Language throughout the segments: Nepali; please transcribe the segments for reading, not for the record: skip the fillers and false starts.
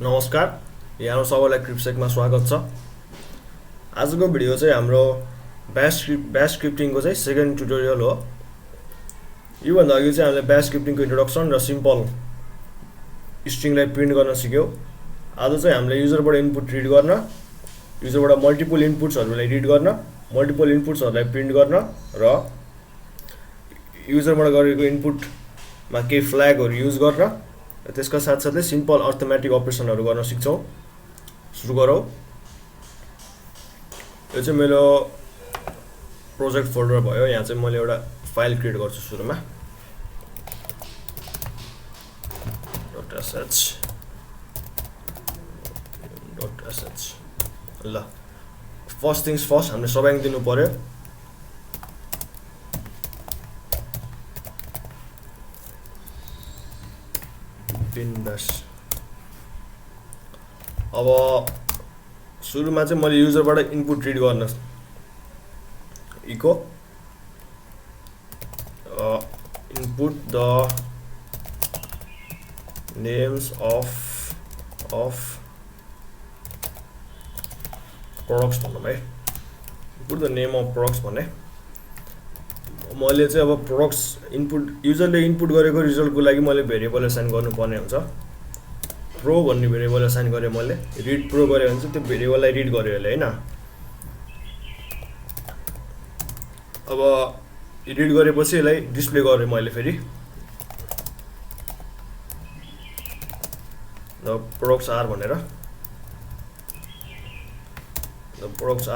नमस्कार, यहाँ सबैलाई क्रिप्सेकमा स्वागत छ। आजको भिडियो चाहिँ हाम्रो ब्यास स्क्रिप्टिङको चाहिँ सेकेन्ड ट्युटोरियल हो। योभन्दा अघि चाहिँ हामीले ब्यास स्क्रिप्टिङको इन्ट्रोडक्सन र सिम्पल स्ट्रिङलाई प्रिन्ट गर्न सिक्यौँ। आज चाहिँ हामीले युजरबाट इनपुट रिड गर्न, युजरबाट मल्टिपल इनपुट्सहरूलाई रिड गर्न, मल्टिपल इनपुट्सहरूलाई प्रिन्ट गर्न र युजरबाट गरेको इनपुटमा केही फ्ल्यागहरू युज गर्न, त्यसका साथसाथै सिम्पल अर्थमेटिक अपरेसनहरू गर्न सिक्छौँ। सुरु गरौँ। यो चाहिँ मेरो प्रोजेक्ट फोल्डर भयो। यहाँ चाहिँ मैले एउटा फाइल क्रिएट गर्छु सुरुमा। .sh ल फर्स्ट थिङ्स फर्स्ट हामीले सबैले दिनु पर्यो। अब सुरुमा चाहिँ मैले युजरबाट इनपुट रिड गर्न echo input the names of products भनौँ है। Input the name of products भने मैले चाहिँ अब प्रोडक्ट्स इनपुट युजरले इनपुट गरेको रिजल्टको लागि मैले भेरिएबल असाइन गर्नुपर्ने हुन्छ। प्रो भन्ने भेरिएबल असाइन गरेँ मैले। रिड प्रो गरेँ भने चाहिँ त्यो भेरिएबललाई रिड गर्यो अहिले हैन। अब रिड गरेपछि यसलाई डिस्प्ले गरेँ मैले फेरि द प्रोडक्ट्स आर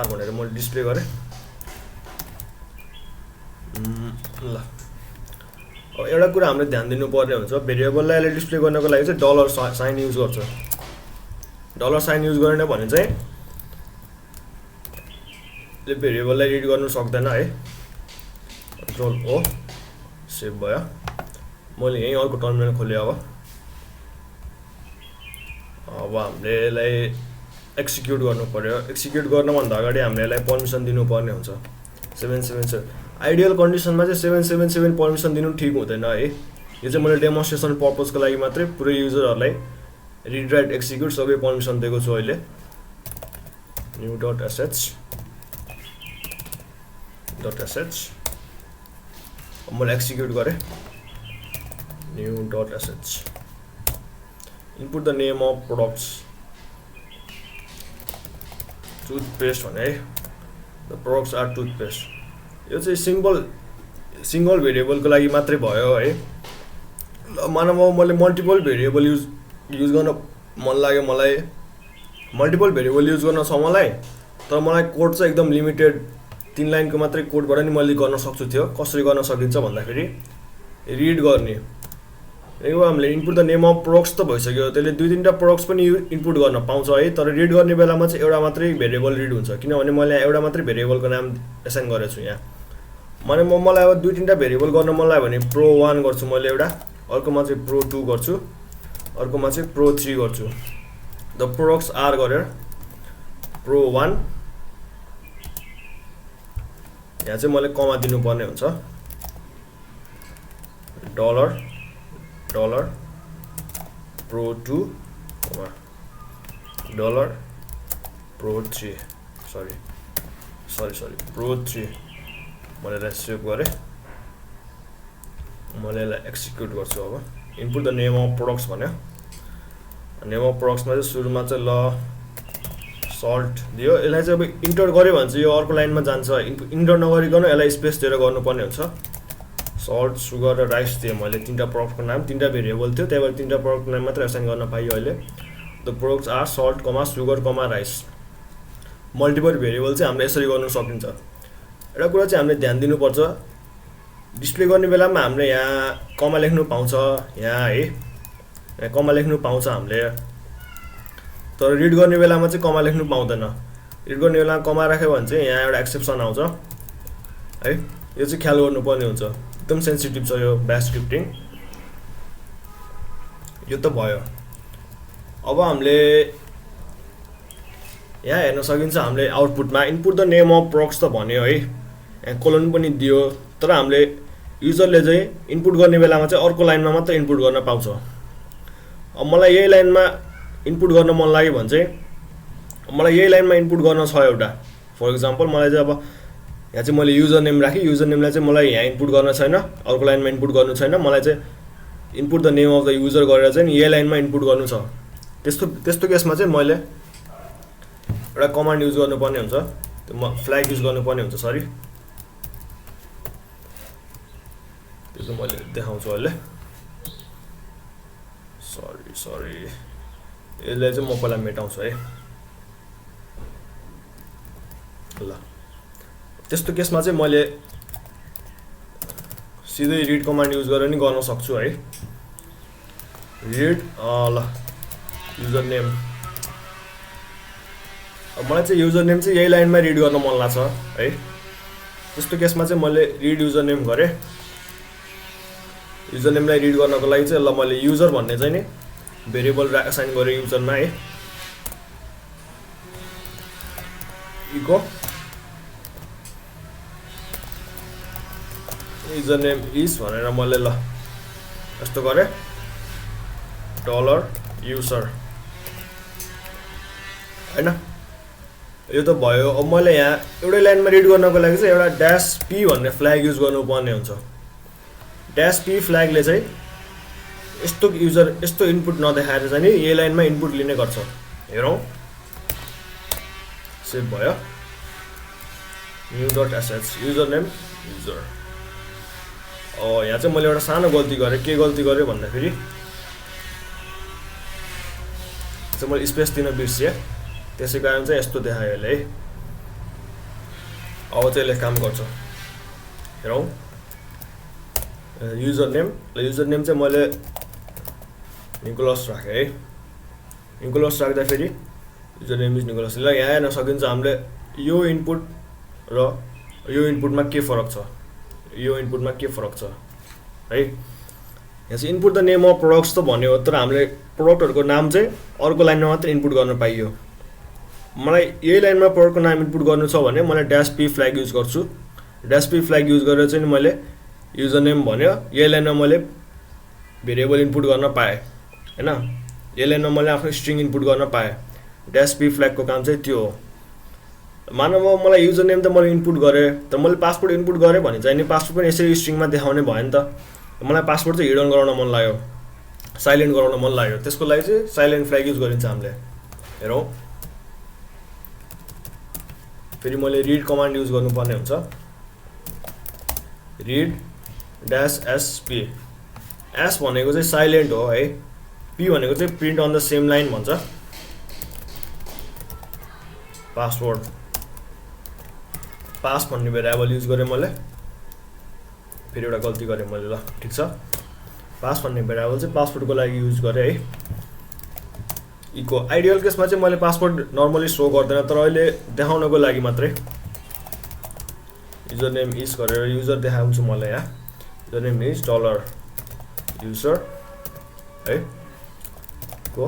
भनेर मैले डिस्प्ले गरेँ। ल अब एउटा कुरा हामीले ध्यान दिनुपर्ने हुन्छ, भेरिएबललाई अहिले डिस्प्ले गर्नको लागि चाहिँ डलर साइन युज गर्छ। डलर साइन युज गरेन भने चाहिँ यो भेरिएबललाई रिड गर्नु सक्दैन है। कन्ट्रोल ओ सेभ भयो। मैले यही अर्को टर्मिनल खोलेँ। अब हामीले यसलाई एक्जिक्युट गर्नु पर्यो। एक्जिक्युट गर्नुभन्दा अगाडि हामीले यसलाई पर्मिसन दिनुपर्ने हुन्छ। 777 आइडियल कन्डिसनमा चाहिँ 777 पर्मिसन दिनु ठिक हुँदैन है। यो चाहिँ मैले डेमोन्स्ट्रेसन पर्पजको लागि मात्रै पुरै युजरहरूलाई रिड राइट एक्जिक्युट सबै पर्मिसन दिएको छु अहिले। न्यू .sh मैले एक्जिक्युट गरेँ। New .sh input the name of products toothpaste भने है। The products are toothpaste. यो चाहिँ सिङ्गल भेरिएबलको लागि मात्रै भयो है। मानव मैले मल्टिपल भेरिएबल युज गर्न मन लाग्यो। मलाई मल्टिपल भेरिएबल युज गर्न छ मलाई, तर मलाई कोड चाहिँ एकदम लिमिटेड 3 लाइनको मात्रै कोडबाट नि मैले गर्न सक्छु थियो। कसरी गर्न सकिन्छ भन्दाखेरि रिड गर्ने। यो हामीले input the name of products त भइसक्यो। त्यसले 2-3टा प्रोडक्ट्स पनि इनपुट गर्न पाउँछ है। तर रिड गर्ने बेलामा चाहिँ एउटा मात्रै भेरिएबल रिड हुन्छ, किनभने मैले एउटा मात्रै भेरिएबलको नाम एसाइन गरेको छु यहाँ। मलाई अब 2-3टा भेरिएबल गर्न मन लाग्यो भने प्रो 1 गर्छु मैले एउटा, अर्कोमा चाहिँ प्रो 2 गर्छु, अर्कोमा चाहिँ प्रो 3 गर्छु। द प्रोडक्ट्स आर गरेर प्रो 1 यहाँ चाहिँ मैले कमा दिनुपर्ने हुन्छ। Dollar pro 2 dollar pro 3 sorry pro 3 मैले यसलाई सेभ गरेँ। मैले यसलाई एक्जिक्युट गर्छु। अब input the name of products भन्यो। नेम अफ प्रोडक्ट्समा चाहिँ सुरुमा चाहिँ ल सल्ट दियो। यसलाई चाहिँ अब इन्टर गऱ्यो भने चाहिँ यो अर्को लाइनमा जान्छ। इन्टर नगरिकन यसलाई स्पेस दिएर गर्नुपर्ने हुन्छ। सल्ट सुगर र राइस दिएँ मैले। 3टा प्रोडक्टको नाम 3टा भेरिएबल थियो, त्यही भएर 3टा प्रोडक्टको नाम मात्रै असाइन गर्न पाइयो अहिले। The products are salt comma sugar comma rice. Multiple variable चाहिँ हामीले यसरी गर्नु सकिन्छ। एउटा कुरा चाहिँ हामीले ध्यान दिनुपर्छ, डिस्प्ले गर्ने बेलामा हामीले यहाँ कमा लेख्नु पाउँछ यहाँ है। यहाँ कमा लेख्नु पाउँछ हामीले, तर रिड गर्ने बेलामा चाहिँ कमा लेख्नु पाउँदैन। रिड गर्ने बेलामा कमा राख्यो भने चाहिँ यहाँ एउटा एक्सेप्सन आउँछ है। यो चाहिँ ख्याल गर्नुपर्ने हुन्छ। एकदम सेन्सिटिभ छ यो ब्यास स्क्रिप्टिङ। यो त भयो। अब हामीले यहाँ हेर्न सकिन्छ हामीले आउटपुटमा input the name of products त भन्यो है। यहाँ कोलन पनि दियो, तर हामीले युजरले चाहिँ इनपुट गर्ने बेलामा चाहिँ अर्को लाइनमा मात्र इनपुट गर्न पाउँछ। अब मलाई यही लाइनमा इनपुट गर्न मन लाग्यो भने चाहिँ मलाई यही लाइनमा इनपुट गर्न छ एउटा फर एक्जाम्पल मलाई चाहिँ अब यहाँ चाहिँ मैले युजर नेम राखेँ युजर नेमलाई चाहिँ मलाई यहाँ इनपुट गर्न छैन अर्को लाइनमा इनपुट गर्नु छैन मलाई चाहिँ input the name of the user गरेर चाहिँ यही लाइनमा इनपुट गर्नु छ त्यस्तो केसमा चाहिँ मैले एउटा कमान्ड युज गर्नुपर्ने हुन्छ त्यो म फ्ल्याग युज गर्नुपर्ने हुन्छ सरी त्यो चाहिँ मैले देखाउँछु अहिले सरी यसलाई चाहिँ म पहिला मेटाउँछु है ल त्यस्तो केसमा चाहिँ मैले सिधै रिड कमान्ड युज गरेर नि गर्न सक्छु है रिड ल युजर नेम मलाई चाहिँ युजर नेम चाहिँ यही लाइनमा रिड गर्न मन लाग्छ है त्यस्तो केसमा चाहिँ मैले रिड युजर नेम गरेँ युजर नेमलाई रिड गर्नको लागि चाहिँ ल मैले युजर भन्ने चाहिँ नि भेरिएबल असाइन गरेँ युजरमा है इको युजर नेम इज भनेर मैले ल यस्तो गरेँ डलर युजर हैन यो त भयो अब मैले यहाँ एउटै लाइनमा रिड गर्नको लागि चाहिँ एउटा ड्यास पी भन्ने फ्ल्याग युज गर्नुपर्ने हुन्छ ड्यास पी फ्ल्यागले चाहिँ यस्तो इनपुट नदेखाएर चाहिँ नि यही लाइनमा इनपुट लिने गर्छ हेरौँ सेभ भयो new dot SH user name user यहाँ चाहिँ मैले एउटा सानो गल्ती गरेँ के गल्ती गरेँ भन्दाखेरि चाहिँ मैले स्पेस दिन बिर्सेँ त्यसै कारण चाहिँ यस्तो देखायो अहिले है अब चाहिँ यसले काम गर्छ हेरौँ युजर नेम चाहिँ मैले निकोलस राखेँ है निकोलस राख्दाखेरि युजर नेम इज निकोलस ल यहाँ हेर्न सकिन्छ हामीले यो इनपुट र यो इनपुटमा के फरक छ है यहाँ चाहिँ input the name of products त भन्यो तर हामीले प्रोडक्टहरूको नाम चाहिँ अर्को लाइनमा मात्र इनपुट गर्न पाइयो मलाई यही लाइनमा प्रोडक्टको नाम इनपुट गर्नु छ भने मैले ड्यास पी फ्ल्याग युज गर्छु ड्यास पी फ्ल्याग युज गरेर चाहिँ मैले युजर नेम भन्यो यही लाइनमा मैले भेरिएबल इनपुट गर्न पाएँ हैन यही लाइनमा मैले आफ्नो स्ट्रिङ इनपुट गर्न पाएँ ड्यास पी फ्ल्यागको काम चाहिँ त्यो हो मानव मलाई युजर नेम त मैले इनपुट गरेँ तर मैले पासवर्ड इनपुट गरेँ भने चाहिँ नि पासवर्ड पनि यसरी स्ट्रिङमा देखाउने भयो नि त मलाई पासवर्ड चाहिँ हिडन गराउन मन लाग्यो साइलेन्ट गराउन मन लाग्यो त्यसको लागि चाहिँ साइलेन्ट फ्ल्याग युज गरिन्छ हामीले हेरौँ फेरि मैले रिड कमान्ड युज गर्नुपर्ने हुन्छ रिड ड्यास एसपी एस भनेको चाहिँ साइलेन्ट हो है पी भनेको चाहिँ print on the same line भन्छ पासवर्ड पास भन्ने भेरिएबल युज गरेँ मैले फेरि एउटा गल्ती गरेँ मैले ल ठिक छ पास भन्ने भेरिएबल चाहिँ पासवर्डको लागि युज गरेँ है इको आइडियल केसमा चाहिँ मैले पासवर्ड नर्मली सो गर्दैन तर अहिले देखाउनको लागि मात्रै युजर नेम इज गरेर युजर देखाउँछु मलाई यहाँ user name is dollar user है को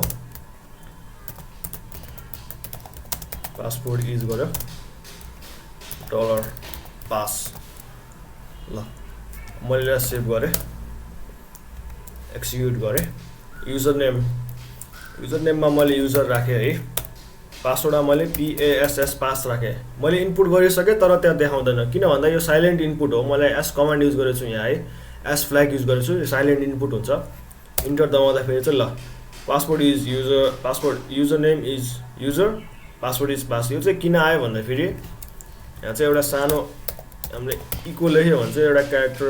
पासवर्ड इज गर्यो डलर पास ल मैले सेभ गरेँ एक्जिक्युट गरेँ युजर नेममा मैले युजर राखेँ है पासवर्डमा मैले PASS पास राखेँ मैले इनपुट गरिसकेँ तर त्यहाँ देखाउँदैन किन भन्दा यो साइलेन्ट इनपुट हो मैले एस कमान्ड युज गरेको छु यहाँ है एस फ्ल्याग युज गरेको छु साइलेन्ट इनपुट हुन्छ इन्टर दबाउँदाखेरि चाहिँ ल password is user password user name is user password is pass यो चाहिँ किन आयो भन्दाखेरि यहाँ चाहिँ एउटा सानो हामीले इक्वल लेख्यो भने चाहिँ एउटा क्यारेक्टर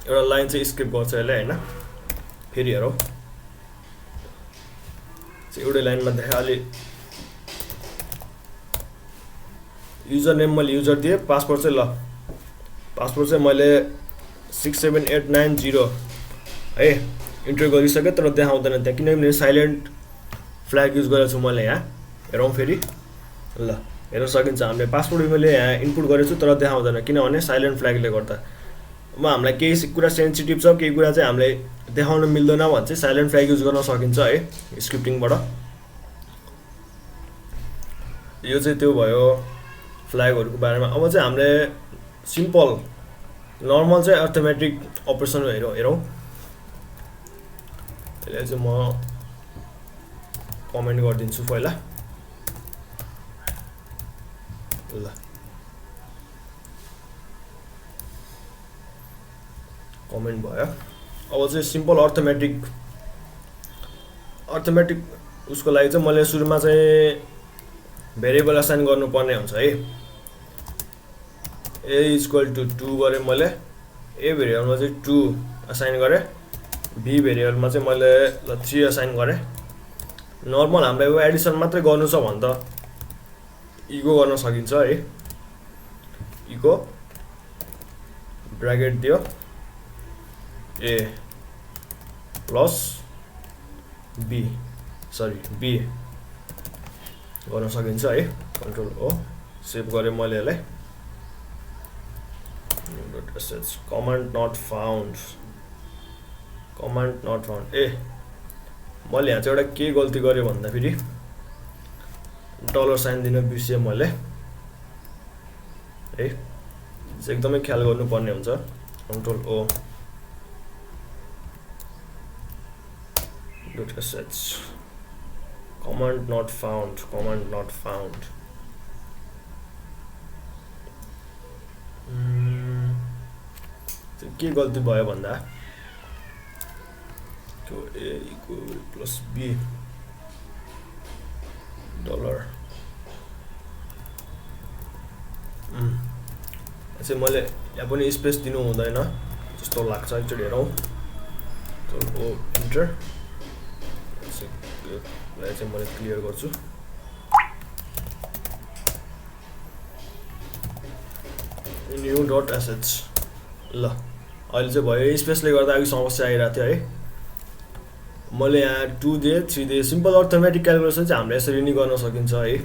एउटा लाइन चाहिँ स्किप गर्छ यसले हैन फेरि हेरौँ एउटै लाइनमा देखा अलि युजर नेम मैले युजर दिएँ पासवर्ड चाहिँ ल पासवर्ड चाहिँ मैले 67890 है इन्टर गरिसकेँ तर देखाउँदैन त्यहाँ किनभने साइलेन्ट फ्ल्याग युज गरेको छु मैले यहाँ हेरौँ फेरि ल हेर्न सकिन्छ हामीले पासवर्ड मैले यहाँ इनपुट गरेको छु तर देखाउँदैन किनभने साइलेन्ट फ्ल्यागले गर्दा अब हामीलाई केही कुरा सेन्सिटिभ छ केही कुरा चाहिँ हामीले देखाउन मिल्दैन भने चाहिँ साइलेन्ट फ्ल्याग युज गर्न सकिन्छ है स्क्रिप्टिङबाट यो चाहिँ त्यो भयो फ्ल्यागहरुको बारेमा अब चाहिँ हामीले सिम्पल नर्मल चाहिँ अर्थमेटिक अपरेसन हेरौँ यसलाई चाहिँ म कमेन्ट गरिदिन्छु पहिला ल कमेन्ट भयो अब चाहिँ सिम्पल अर्थमेटिक उसको लागि चाहिँ मैले सुरुमा चाहिँ भेरिएबल असाइन गर्नुपर्ने हुन्छ है a इक्वल टु 2 गरे मैले a भेरिएबलमा चाहिँ 2 असाइन गरे b भेरिएबलमा चाहिँ मैले ल 3 असाइन गरे नर्मल हामीलाई एडिसन मात्रै गर्नु छ भने त इको गर्न सकिन्छ है इको ब्र्याकेट दियो a प्लस b गर्न सकिन्छ है कन्ट्रोल ओ सेभ गरे मैले यसलाई कमान्ड नट फाउन्ड ए मैले यहाँ चाहिँ एउटा के गल्ती गरेँ भन्दा फेरि डलर साइन दिन बिर्सेँ मैले है एकदमै ख्याल गर्नुपर्ने हुन्छ control O .sh command not found के गल्ती भयो भन्दा त्यो a equal plus b dollar चाहिँ मैले यहाँ पनि स्पेस दिनु हुँदैन जस्तो लाग्छ एकचोटि हेरौँ ओ इन्टर यसलाई चाहिँ मैले क्लियर गर्छु न्यू डट एसएच ल अहिले चाहिँ भयो स्पेसले गर्दा अघि समस्या आइरहेको थियो है मैले यहाँ 2 दिएँ 3 दिएँ सिम्पल अर्थमेटिक क्यालकुलेसन चाहिँ हामीले यसरी नै गर्न सकिन्छ है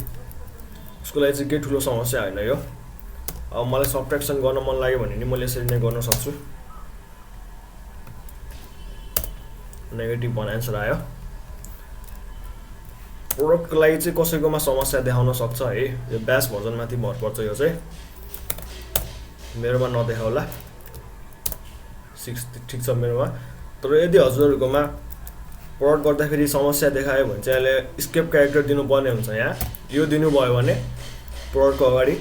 उसको लागि चाहिँ केही ठुलो समस्या होइन यो अब मलाई सबट्र्याक्सन गर्न मन लाग्यो भने नि मैले यसरी नै गर्न सक्छु नेगेटिभ 1 आन्सर आयो प्रोडक्टको लागि चाहिँ कसैकोमा समस्या देखाउन सक्छ है यो ब्यास भर्जनमाथि भर पर्छ यो चाहिँ मेरोमा नदेखाउला 6 ठिक छ मेरोमा तर यदि हजुरहरुकोमा प्रोडक्ट गर्दाखेरि समस्या देखायो भने चाहिँ यसले स्केप क्यारेक्टर दिनुपर्ने हुन्छ यहाँ यो दिनुभयो भने प्रोडक्टको अगाडि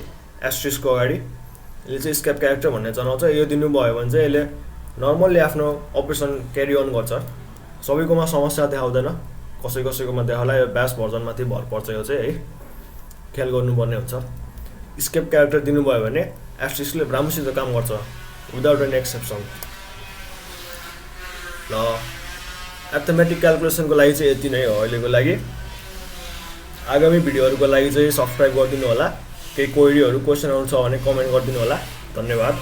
एस्ट्रिस्कको अगाडि यसले चाहिँ स्केप क्यारेक्टर भन्ने जनाउँछ यो दिनुभयो भने चाहिँ यसले नर्मल्ली आफ्नो अपरेसन क्यारी अन गर्छ सबैकोमा समस्या देखाउँदैन कसैकोमा देखाउला यो ब्यास भर्जनमाथि भर पर्छ यो चाहिँ है ख्याल गर्नुपर्ने हुन्छ स्केप क्यारेक्टर दिनुभयो भने एस्ट्रिस्कले राम्रोसित काम गर्छ विदाउट एनी एक्सेप्सन ल अर्थमेटिक क्यालकुलेसनको लागि चाहिँ यति नै हो अहिलेको लागि आगामी भिडियोहरुको लागि चाहिँ सब्स्क्राइब गरिदिनु होला केही क्वेरीहरु क्वेशनहरु छ भने कमेन्ट गरिदिनु होला धन्यवाद।